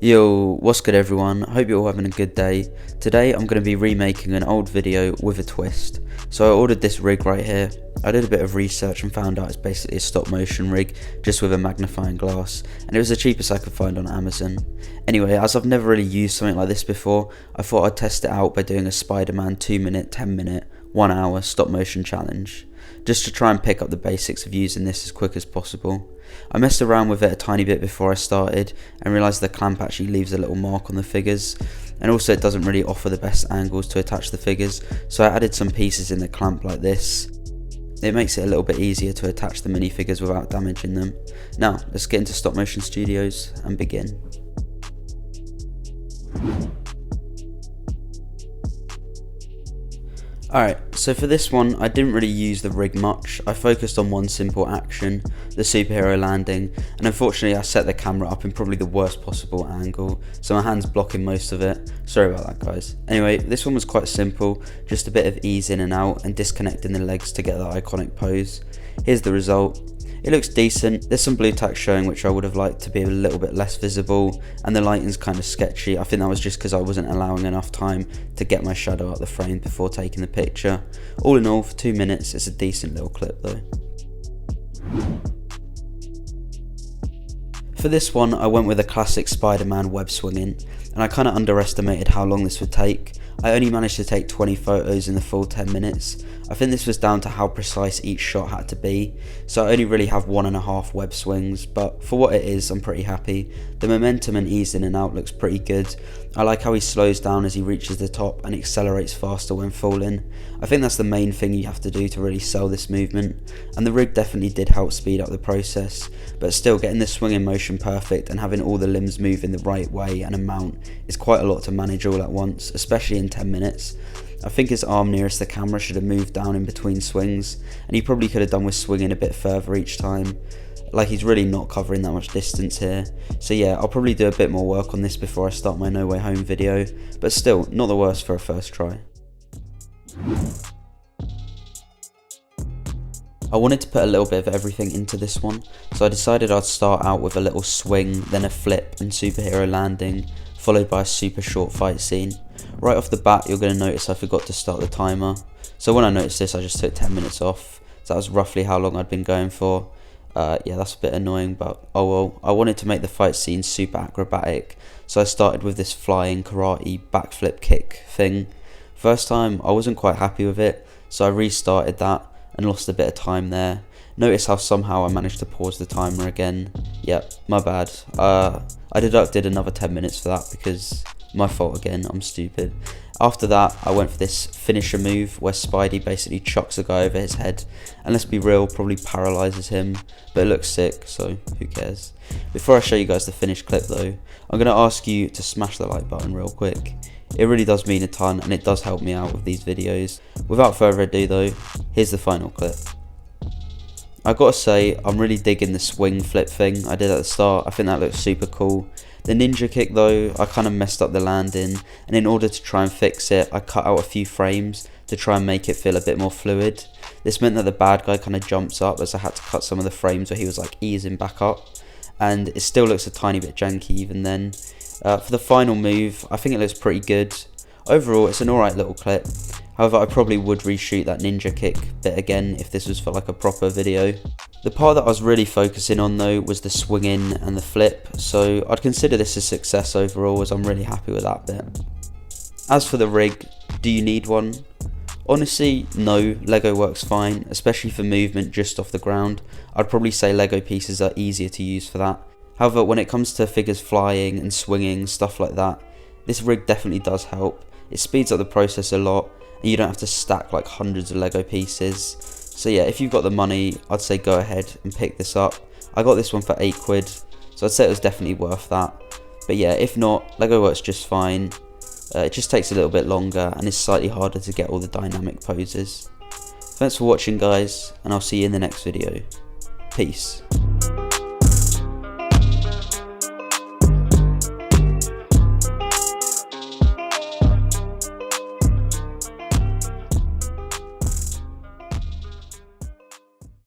Yo, what's good everyone? I hope you're all having a good day. Today I'm going to be remaking an old video with a twist. So I ordered this rig right here. I did a bit of research and found out it's basically a stop motion rig just with a magnifying glass, and it was the cheapest I could find on Amazon. Anyway, as I've never really used something like this before, I thought I'd test it out by doing a Spiderman 2-minute, 10-minute, 1 hour stop motion challenge, just to try and pick up the basics of using this as quick as possible. I messed around with it a tiny bit before I started and realised the clamp actually leaves a little mark on the figures, and also it doesn't really offer the best angles to attach the figures, so I added some pieces in the clamp like this. It makes it a little bit easier to attach the minifigures without damaging them. Now, let's get into Stop Motion Studios and begin. Alright, so for this one, I didn't really use the rig much. I focused on one simple action, the superhero landing, and unfortunately I set the camera up in probably the worst possible angle, so my hand's blocking most of it. Sorry about that, guys. Anyway, this one was quite simple, just a bit of ease in and out and disconnecting the legs to get that iconic pose. Here's the result. It looks decent. There's some blue tack showing which I would have liked to be a little bit less visible, and the lighting's kind of sketchy. I think that was just because I wasn't allowing enough time to get my shadow out the frame before taking the picture. All in all, for 2 minutes, it's a decent little clip though. For this one, I went with a classic Spider-Man web swinging, and I kind of underestimated how long this would take. I only managed to take 20 photos in the full 10 minutes. I think this was down to how precise each shot had to be, so I only really have 1.5 web swings, but for what it is, I'm pretty happy. The momentum and ease in and out looks pretty good. I like how he slows down as he reaches the top and accelerates faster when falling. I think that's the main thing you have to do to really sell this movement, and the rig definitely did help speed up the process, but still getting the swing in motion perfect and having all the limbs move in the right way and amount is quite a lot to manage all at once, especially in 10 minutes. I think his arm nearest the camera should have moved down in between swings, and he probably could have done with swinging a bit further each time. Like, he's really not covering that much distance here. So yeah, I'll probably do a bit more work on this before I start my No Way Home video, but still, not the worst for a first try. I wanted to put a little bit of everything into this one, so I decided I'd start out with a little swing, then a flip and superhero landing, followed by a super short fight scene. Right off the bat, you're going to notice I forgot to start the timer, so when I noticed this I just took 10 minutes off, so that was roughly how long I'd been going for. Yeah, that's a bit annoying, but oh well. I wanted to make the fight scene super acrobatic, so I started with this flying karate backflip kick thing. First time I wasn't quite happy with it, so I restarted that and lost a bit of time there. Notice how somehow I managed to pause the timer again. Yep, my bad. I deducted another 10 minutes for that because my fault again, I'm stupid. After that, I went for this finisher move where Spidey basically chucks a guy over his head, and let's be real, probably paralyzes him, but it looks sick, so who cares. Before I show you guys the finished clip though, I'm going to ask you to smash the like button real quick. It really does mean a ton, and it does help me out with these videos. Without further ado though, here's the final clip. I gotta say, I'm really digging the swing flip thing I did at the start. I think that looks super cool. The ninja kick though, I kind of messed up the landing, and in order to try and fix it, I cut out a few frames to try and make it feel a bit more fluid. This meant that the bad guy kind of jumps up, as I had to cut some of the frames where he was like easing back up, and it still looks a tiny bit janky even then. For the final move, I think it looks pretty good. Overall, it's an alright little clip. However, I probably would reshoot that ninja kick bit again if this was for like a proper video. The part that I was really focusing on though was the swinging and the flip, so I'd consider this a success overall, as I'm really happy with that bit. As for the rig, do you need one? Honestly, no, Lego works fine, especially for movement just off the ground. I'd probably say Lego pieces are easier to use for that. However, when it comes to figures flying and swinging, stuff like that, this rig definitely does help. It speeds up the process a lot, and you don't have to stack like hundreds of Lego pieces. So yeah, if you've got the money, I'd say go ahead and pick this up. I got this one for £8, so I'd say it was definitely worth that. But yeah, if not, Lego works just fine. It just takes a little bit longer and is slightly harder to get all the dynamic poses. Thanks for watching guys, and I'll see you in the next video. Peace.